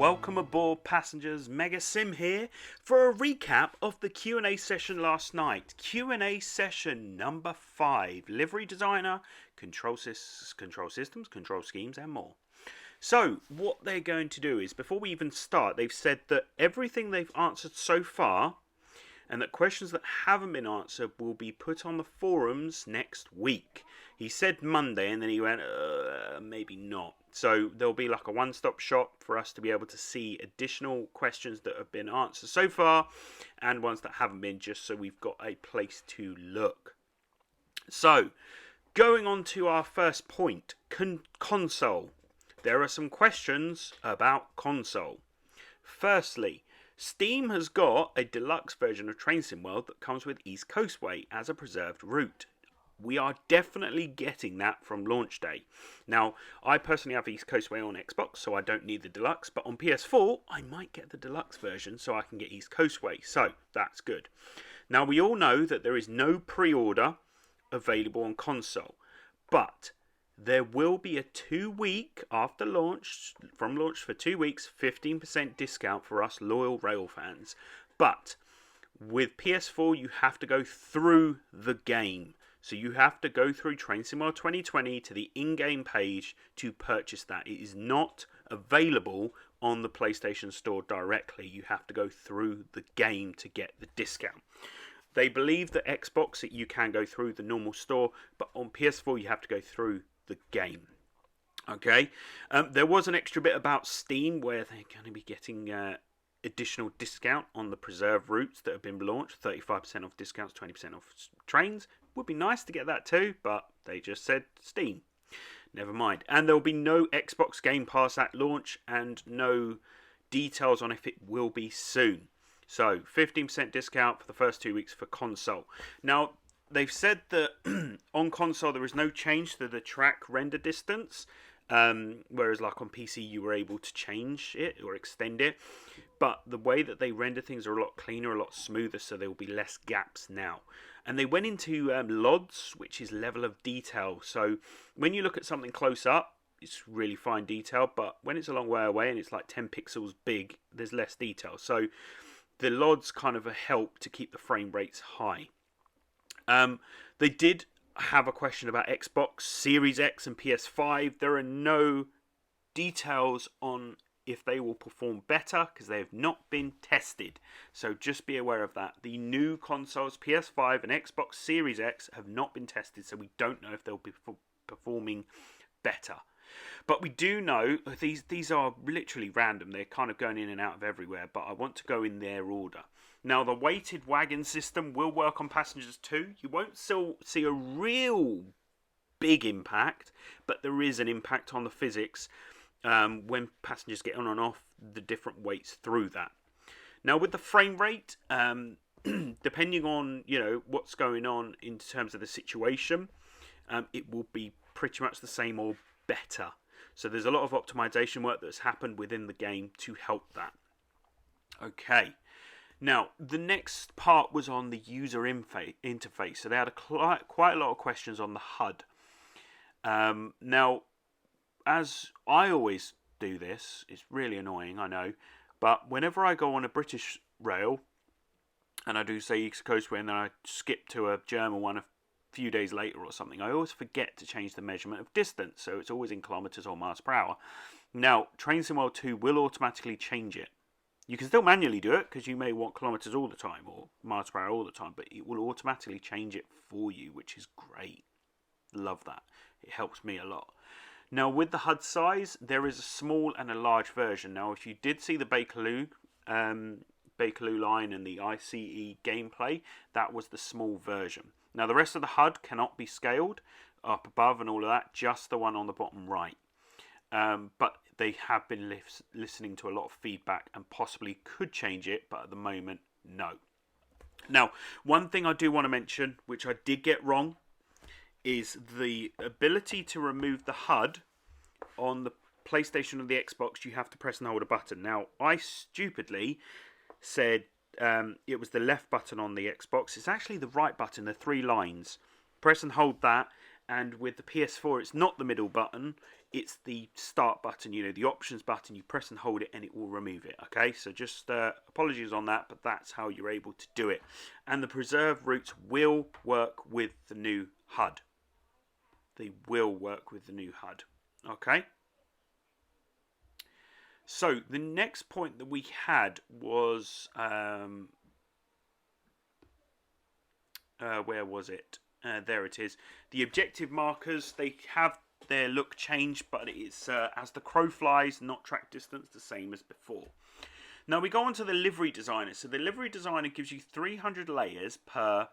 Welcome aboard, passengers. Mega Sim here for a recap of the Q&A session last night. Q&A session number 5. Livery Designer, control systems, control schemes and more. So, what they're going to do is, before we even start, they've said that everything they've answered so far and that questions that haven't been answered will be put on the forums next week. He said Monday and then he went, maybe not. So there'll be like a one-stop shop for us to be able to see additional questions that have been answered so far and ones that haven't been, just so we've got a place to look. So, going on to our first point, console. There are some questions about console. Firstly, Steam has got a deluxe version of Train Sim World that comes with East Coast Way as a preserved route. We are definitely getting that from launch day. Now, I personally have East Coast Way on Xbox, so I don't need the deluxe, but on PS4, I might get the deluxe version so I can get East Coast Way, so that's good. Now, we all know that there is no pre-order available on console, but there will be a 2-week after launch, from launch for 2 weeks, 15% discount for us loyal rail fans. But with PS4, you have to go through the game. So you have to go through Train Sim World 2020 to the in-game page to purchase that. It is not available on the PlayStation Store directly. You have to go through the game to get the discount. They believe that Xbox, that you can go through the normal store, but on PS4 you have to go through the game. Okay, there was an extra bit about Steam where they're going to be getting additional discount on the preserved routes that have been launched. 35% off discounts, 20% off trains. Would be nice to get that too, but they just said Steam. Never mind. And there will be no Xbox Game Pass at launch and no details on if it will be soon. So 15% discount for the first 2 weeks for console. Now, they've said that on console there is no change to the track render distance, whereas like on PC you were able to change it or extend it. But the way that they render things are a lot cleaner, a lot smoother, so there will be less gaps now. And they went into LODs, which is level of detail. So when you look at something close up, it's really fine detail, but when it's a long way away and it's like 10 pixels big, there's less detail. So the LODs kind of help to keep the frame rates high. They did have a question about Xbox Series X and PS5. There are no details on if they will perform better because they have not been tested. So just be aware of that. The new consoles, PS5 and Xbox Series X, have not been tested, so we don't know if they'll be performing better. But we do know, these are literally random. They're kind of going in and out of everywhere, but I want to go in their order. Now, the weighted wagon system will work on passengers too. You won't still see a real big impact, but there is an impact on the physics when passengers get on and off the different weights through that. Now, with the frame rate, depending on what's going on in terms of the situation, it will be pretty much the same or better. So there's a lot of optimization work that's happened within the game to help that. Okay. Now, the next part was on the user interface. So they had quite a lot of questions on the HUD. Now, as I always do this, it's really annoying, I know, but whenever I go on a British rail, and I do say East Coast Way, and then I skip to a German one a few days later or something, I always forget to change the measurement of distance, so it's always in kilometres or miles per hour. Now, Train Sim World 2 will automatically change it. You can still manually do it because you may want kilometres all the time or miles per hour all the time, but it will automatically change it for you, which is great. Love that. It helps me a lot. Now, with the HUD size, there is a small and a large version. Now, if you did see the Bakerloo Line and the ICE gameplay, that was the small version. Now, the rest of the HUD cannot be scaled up above and all of that, just the one on the bottom right. But they have been listening to a lot of feedback and possibly could change it, but at the moment, no. Now, one thing I do want to mention, which I did get wrong, is the ability to remove the HUD on the PlayStation or the Xbox. You have to press and hold a button. Now, I stupidly said it was the left button on the Xbox. It's actually the right button, the 3 lines. Press and hold that, and with the PS4 it's not the middle button, it's the start button, you know, the options button. You press and hold it and it will remove it. Okay, so just apologies on that, but that's how you're able to do it. And the preserved routes will work with the new HUD. They will work with the new HUD. Okay, so the next point that we had was where was it? There it is. The objective markers, they have their look changed, but it's as the crow flies, not track distance, the same as before. Now we go on to the Livery Designer. So the Livery Designer gives you 300 layers per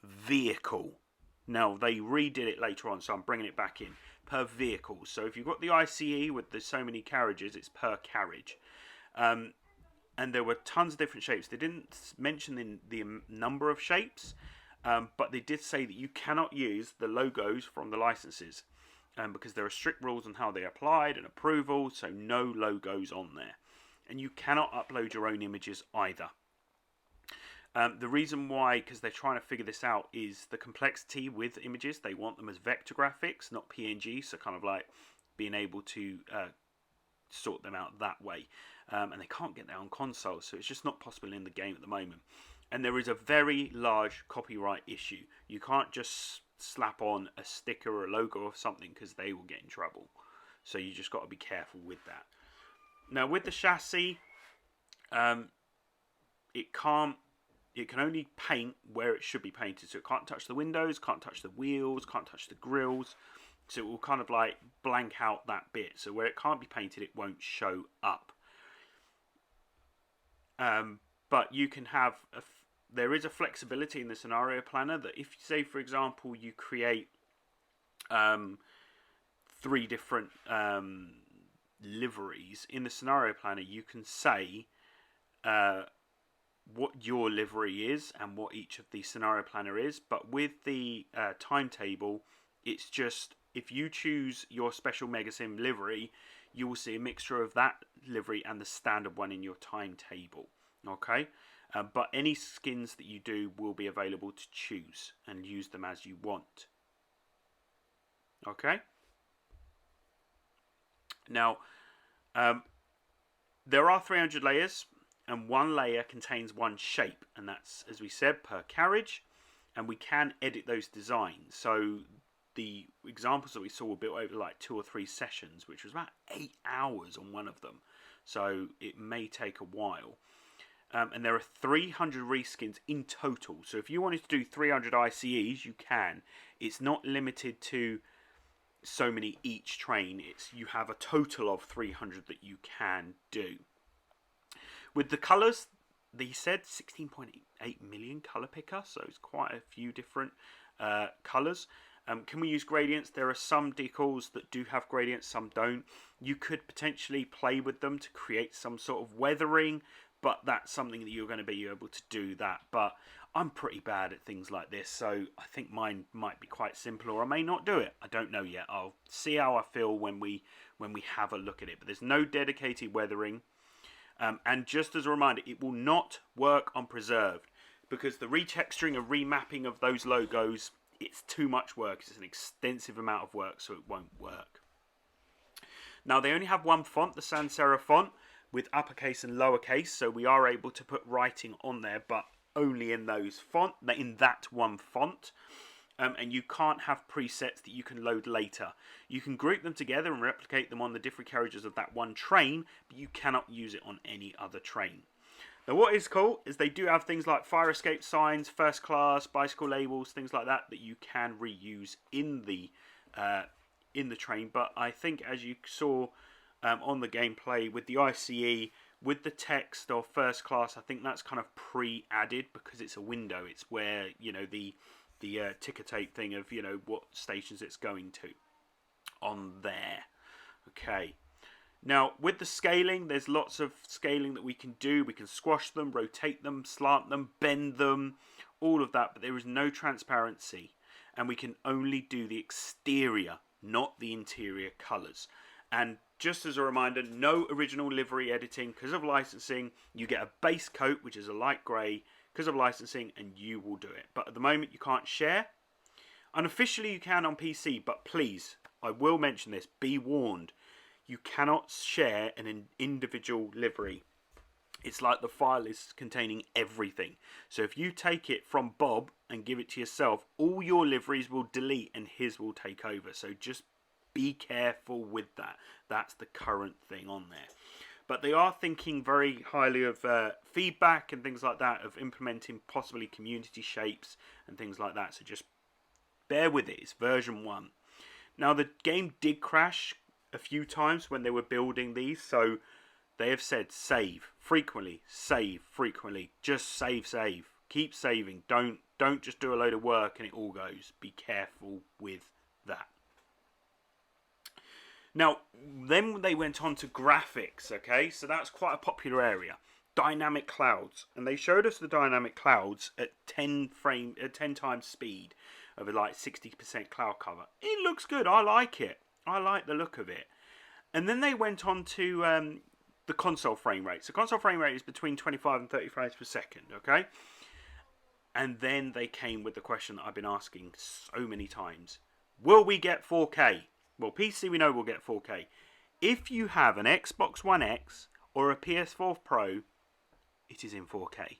vehicle. Now they redid it later on, so I'm bringing it back in. Per vehicle. So if you've got the ICE with the so many carriages, it's per carriage. And there were tons of different shapes. They didn't mention the number of shapes, but they did say that you cannot use the logos from the licenses because there are strict rules on how they are applied and approval, so no logos on there. And you cannot upload your own images either. The reason why, because they're trying to figure this out, is the complexity with images. They want them as vector graphics, not PNG, so kind of like being able to sort them out that way. And they can't get that on console, so it's just not possible in the game at the moment. And there is a very large copyright issue. You can't just slap on a sticker or a logo or something because they will get in trouble. So you just got to be careful with that. Now with the chassis, it can only paint where it should be painted. So it can't touch the windows, can't touch the wheels, can't touch the grills. So it will kind of like blank out that bit. So where it can't be painted, it won't show up. But you can have, there is a flexibility in the scenario planner that if, say, for example, you create 3 different liveries in the scenario planner, you can say what your livery is and what each of the scenario planner is. But with the timetable, it's just, if you choose your special Megasim livery, you will see a mixture of that livery and the standard one in your timetable. Okay, but any skins that you do will be available to choose and use them as you want. Okay. Now, there are 300 layers, and one layer contains one shape, and that's, as we said, per carriage, and we can edit those designs. So the examples that we saw were built over like 2 or 3 sessions, which was about 8 hours on one of them. So it may take a while. And there are 300 reskins in total. So if you wanted to do 300 ICEs, you can. It's not limited to so many each train. You have a total of 300 that you can do. With the colours, they said 16.8 million colour picker, so it's quite a few different colours. Can we use gradients? There are some decals that do have gradients, some don't. You could potentially play with them to create some sort of weathering, but that's something that you're going to be able to do that. But I'm pretty bad at things like this, so I think mine might be quite simple, or I may not do it. I don't know yet. I'll see how I feel when we have a look at it. But there's no dedicated weathering. And just as a reminder, it will not work on preserved, because the retexturing and remapping of those logos, it's too much work. It's an extensive amount of work, so it won't work. Now, they only have one font, the sans serif font, with uppercase and lowercase, so we are able to put writing on there, but only in that one font. And you can't have presets that you can load later. You can group them together and replicate them on the different carriages of that one train, but you cannot use it on any other train. Now, what is cool is they do have things like fire escape signs, first class, bicycle labels, things like that you can reuse in the train. But I think, as you saw on the gameplay with the ICE, with the text of first class, I think that's kind of pre-added because it's a window. It's where, you know, the ticker tape thing of, you know, what stations it's going to on there. Okay. Now, with the scaling, there's lots of scaling that we can do. We can squash them, rotate them, slant them, bend them, all of that. But there is no transparency. And we can only do the exterior, not the interior colours. And just as a reminder, no original livery editing. Because of licensing, you get a base coat, which is a light grey, because of licensing, and you will do it. But at the moment, you can't share. Unofficially you can on PC, but please, I will mention this, be warned, you cannot share an individual livery. It's like the file is containing everything. So if you take it from Bob and give it to yourself, all your liveries will delete and his will take over. So just be careful with that. That's the current thing on there. But they are thinking very highly of feedback and things like that, of implementing possibly community shapes and things like that. So just bear with it. It's version 1. Now the game did crash a few times when they were building these. So they have said save frequently, just save. Keep saving. Don't just do a load of work and it all goes. Be careful with that. Now, then they went on to graphics, okay? So that's quite a popular area. Dynamic clouds. And they showed us the dynamic clouds at 10 times speed over like 60% cloud cover. It looks good. I like it. I like the look of it. And then they went on to the console frame rate. So console frame rate is between 25 and 30 frames per second, okay? And then they came with the question that I've been asking so many times. Will we get 4K? Well, PC we know we'll get 4K. If you have an Xbox One X or a PS4 Pro, it is in 4K.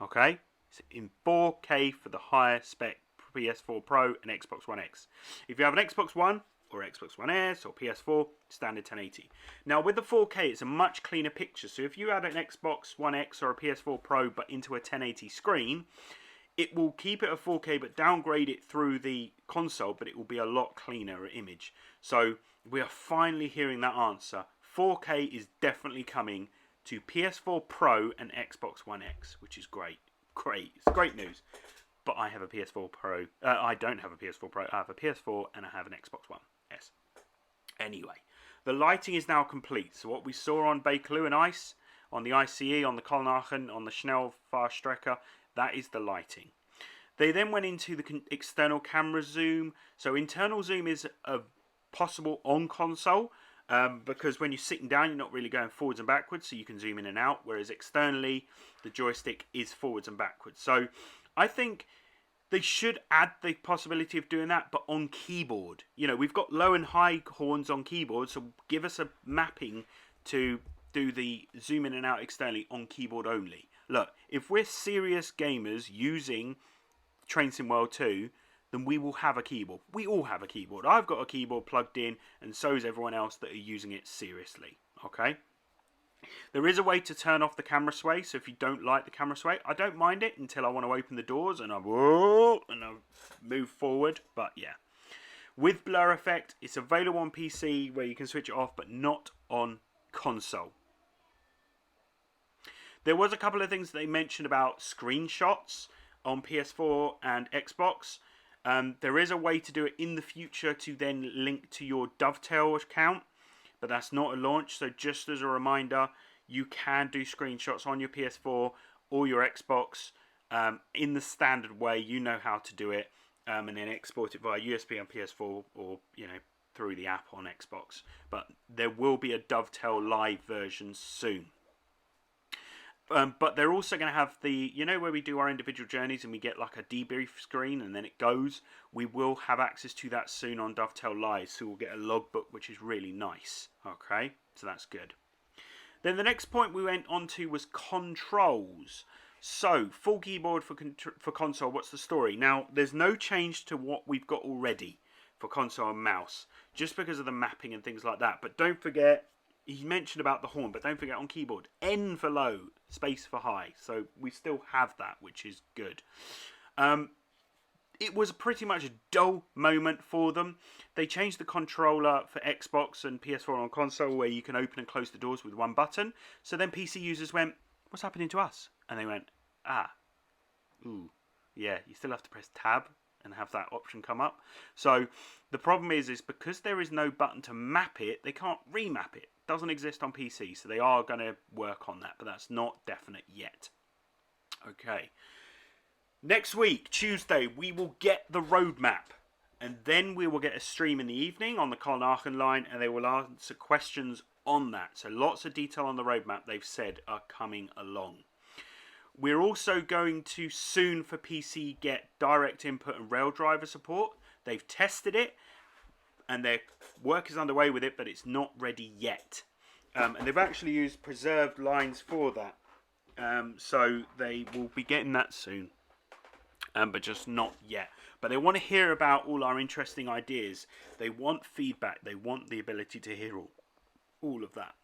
Okay? It's in 4K for the higher spec PS4 Pro and Xbox One X. If you have an Xbox One or Xbox One S or PS4, standard 1080. Now with the 4K, it's a much cleaner picture. So if you add an Xbox One X or a PS4 Pro but into a 1080 screen, it will keep it at 4K but downgrade it through the console, but it will be a lot cleaner image. So we are finally hearing that answer. 4K is definitely coming to PS4 Pro and Xbox One X, which is great. It's great news. But I have a PS4 Pro. I don't have a PS4 Pro. I have a PS4 and I have an Xbox One S. Anyway, the lighting is now complete. So what we saw on Bakerloo and Ice, on the ICE, on the Köln, on the Schnellfahrstrecke, that is the lighting. They then went into the external camera zoom. So internal zoom is possible on console because when you're sitting down, you're not really going forwards and backwards, so you can zoom in and out. Whereas externally, the joystick is forwards and backwards. So I think they should add the possibility of doing that, but on keyboard. You know, we've got low and high horns on keyboard, so give us a mapping to do the zoom in and out externally on keyboard only. Look, if we're serious gamers using Train Sim World 2, then we will have a keyboard. We all have a keyboard. I've got a keyboard plugged in, and so is everyone else that are using it seriously. Okay? There is a way to turn off the camera sway, so if you don't like the camera sway, I don't mind it until I want to open the doors and I move forward, but yeah. With blur effect, it's available on PC where you can switch it off, but not on console. There was a couple of things they mentioned about screenshots on PS4 and Xbox. There is a way to do it in the future to then link to your Dovetail account, but that's not a launch. So just as a reminder, you can do screenshots on your PS4 or your Xbox in the standard way. You know how to do it, and then export it via USB on PS4 or through the app on Xbox. But there will be a Dovetail live version soon. But they're also going to have the, where we do our individual journeys and we get like a debrief screen and then it goes. We will have access to that soon on Dovetail Live, so we'll get a logbook, which is really nice. Okay, so that's good. Then the next point we went on to was controls. So, full keyboard for console, what's the story? Now, there's no change to what we've got already for console and mouse, just because of the mapping and things like that. But don't forget, he mentioned about the horn, but don't forget on keyboard, N for low, space for high. So we still have that, which is good. It was pretty much a dull moment for them. They changed the controller for Xbox and PS4 on console where you can open and close the doors with one button. So then PC users went, what's happening to us? And they went, ooh, yeah, you still have to press tab and have that option come up. So the problem is because there is no button to map it, they can't remap it. Doesn't exist on PC, so they are going to work on that, but that's not definite yet. Okay. Next week, Tuesday, we will get the roadmap, and then we will get a stream in the evening on the Köln line, and they will answer questions on that. So lots of detail on the roadmap they've said are coming along. We're also going to soon for PC get direct input and rail driver support. They've tested it and their work is underway with it, but it's not ready yet. And they've actually used preserved lines for that. So they will be getting that soon, but just not yet. But they want to hear about all our interesting ideas. They want feedback. They want the ability to hear all of that.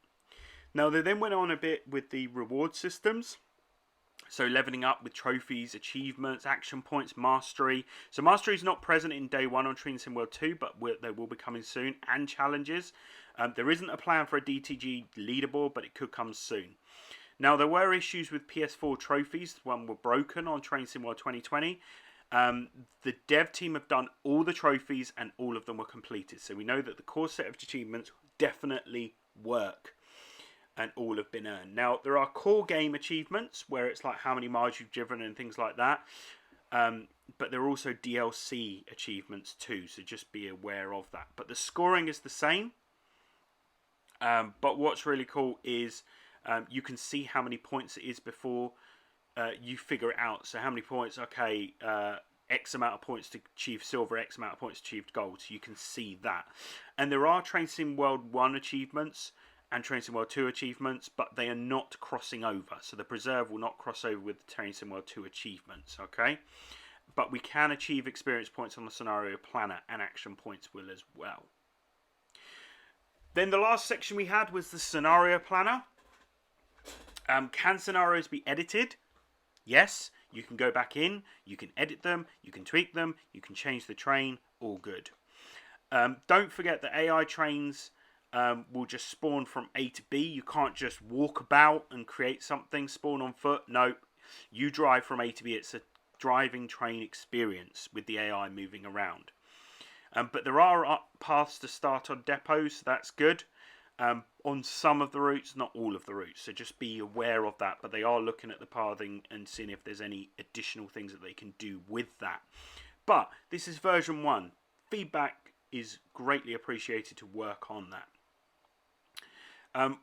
Now, they then went on a bit with the reward systems. So leveling up with trophies, achievements, action points, mastery. So mastery is not present in day 1 on Train Sim World 2, but they will be coming soon. And challenges. There isn't a plan for a DTG leaderboard, but it could come soon. Now, there were issues with PS4 trophies. One were broken on Train Sim World 2020. The dev team have done all the trophies and all of them were completed. So we know that the core set of achievements definitely work. And all have been earned. Now, there are core game achievements where it's like how many miles you've driven and things like that. But there are also DLC achievements too, so just be aware of that. But the scoring is the same. But what's really cool is you can see how many points it is before you figure it out. So how many points, okay, X amount of points to achieve silver, X amount of points to achieve gold. So you can see that. And there are Train Sim World 1 achievements and Train Sim World 2 achievements, but they are not crossing over. So the preserve will not cross over with the Train Sim World 2 achievements, okay? But we can achieve experience points on the scenario planner, and action points will as well. Then the last section we had was the scenario planner. Can scenarios be edited? Yes, you can go back in, you can edit them, you can tweak them, you can change the train, all good. Don't forget that AI trains will just spawn from A to B. You can't just walk about and create something, spawn on foot. No, you drive from A to B. It's a driving train experience with the AI moving around. But there are paths to start on depots, so that's good. On some of the routes, not all of the routes, so just be aware of that. But they are looking at the pathing and seeing if there's any additional things that they can do with that. But this is version 1. Feedback is greatly appreciated to work on that.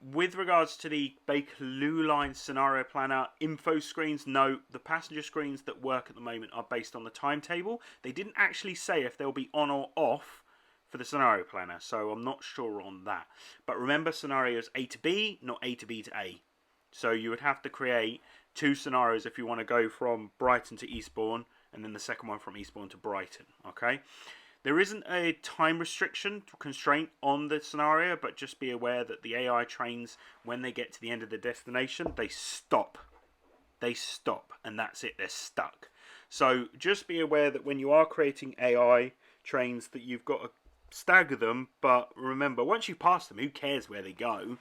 With regards to the Bakerloo Line scenario planner, info screens, no, the passenger screens that work at the moment are based on the timetable. They didn't actually say if they'll be on or off for the scenario planner, so I'm not sure on that. But remember, scenarios A to B, not A to B to A. So you would have to create 2 scenarios if you want to go from Brighton to Eastbourne, and then the second one from Eastbourne to Brighton, okay? There isn't a time restriction constraint on the scenario, but just be aware that the AI trains, when they get to the end of the destination, they stop. They stop, and that's it. They're stuck. So just be aware that when you are creating AI trains, that you've got to stagger them. But remember, once you pass them, who cares where they go?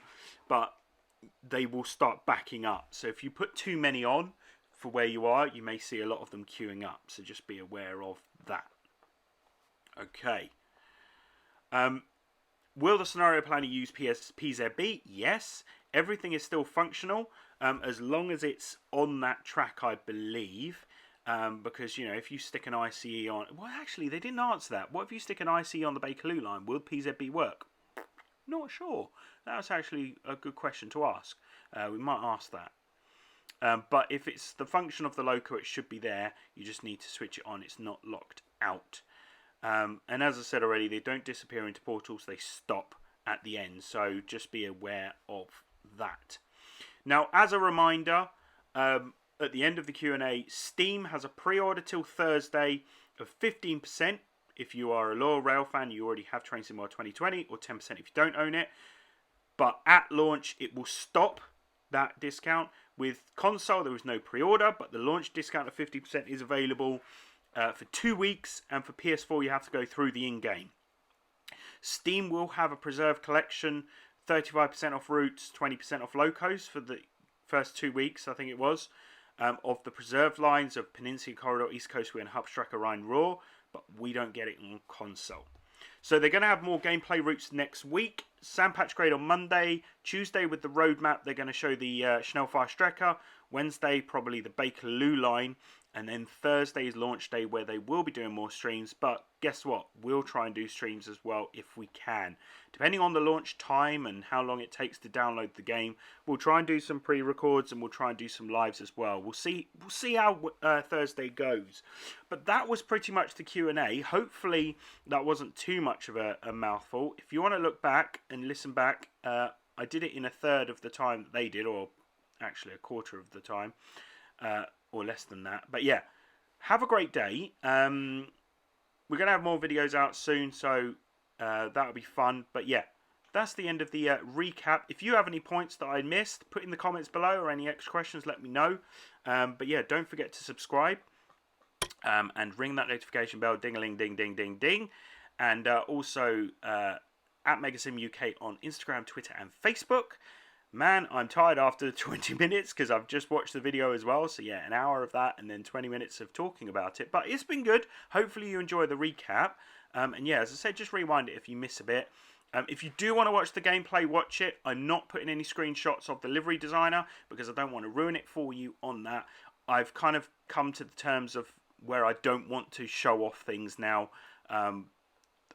But they will start backing up. So if you put too many on for where you are, you may see a lot of them queuing up. So just be aware of that. Okay. Will the scenario planner use PZB? Yes. Everything is still functional as long as it's on that track, I believe. Because, you know, if you stick an ICE on... Well, actually, they didn't answer that. What if you stick an ICE on the Bakerloo line? Will PZB work? Not sure. That's actually a good question to ask. We might ask that. But if it's the function of the loco, it should be there. You just need to switch it on. It's not locked out. And as I said already, they don't disappear into portals, they stop at the end, so just be aware of that. Now, as a reminder, at the end of the Q&A, Steam has a pre-order till Thursday of 15%. If you are a loyal rail fan, you already have Train Sim World 2020, or 10% if you don't own it. But at launch, it will stop that discount. With console, there was no pre-order, but the launch discount of 50% is available for 2 weeks, and for PS4 you have to go through the in-game. Steam will have a preserved collection, 35% off routes, 20% off locos for the first 2 weeks, I think it was, of the preserved lines of Peninsula Corridor, East Coastway and Hubstracker Rhine Raw, but we don't get it on console. So they're going to have more gameplay routes next week. Sandpatch Grade on Monday. Tuesday with the roadmap, they're going to show the Schnellfahrstrecke. Wednesday, probably the Bakerloo line. And then Thursday is launch day, where they will be doing more streams. But guess what? We'll try and do streams as well if we can. Depending on the launch time and how long it takes to download the game, we'll try and do some pre-records and we'll try and do some lives as well. We'll see how Thursday goes. But that was pretty much the Q&A. Hopefully that wasn't too much of a mouthful. If you want to look back and listen back, I did it in a third of the time that they did, or actually a quarter of the time. Or less than that. But yeah, have a great day. We're going to have more videos out soon, so that'll be fun. But yeah, that's the end of the recap. If you have any points that I missed, put in the comments below, or any extra questions, let me know. But yeah, don't forget to subscribe and ring that notification bell, ding-a-ling, ding, ding, ding, ding. And also at Megasim UK on Instagram, Twitter, and Facebook. Man, I'm tired after 20 minutes because I've just watched the video as well. So yeah, an hour of that and then 20 minutes of talking about it. But it's been good. Hopefully you enjoy the recap. And yeah, as I said, just rewind it if you miss a bit. If you do want to watch the gameplay, watch it. I'm not putting any screenshots of the Livery Designer because I don't want to ruin it for you on that. I've kind of come to the terms of where I don't want to show off things now.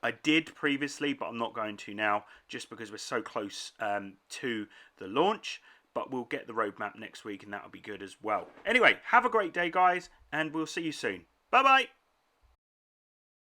I did previously, but I'm not going to now, just because we're so close to the launch. But we'll get the roadmap next week, and that'll be good as well. Anyway, have a great day, guys, and we'll see you soon. Bye-bye.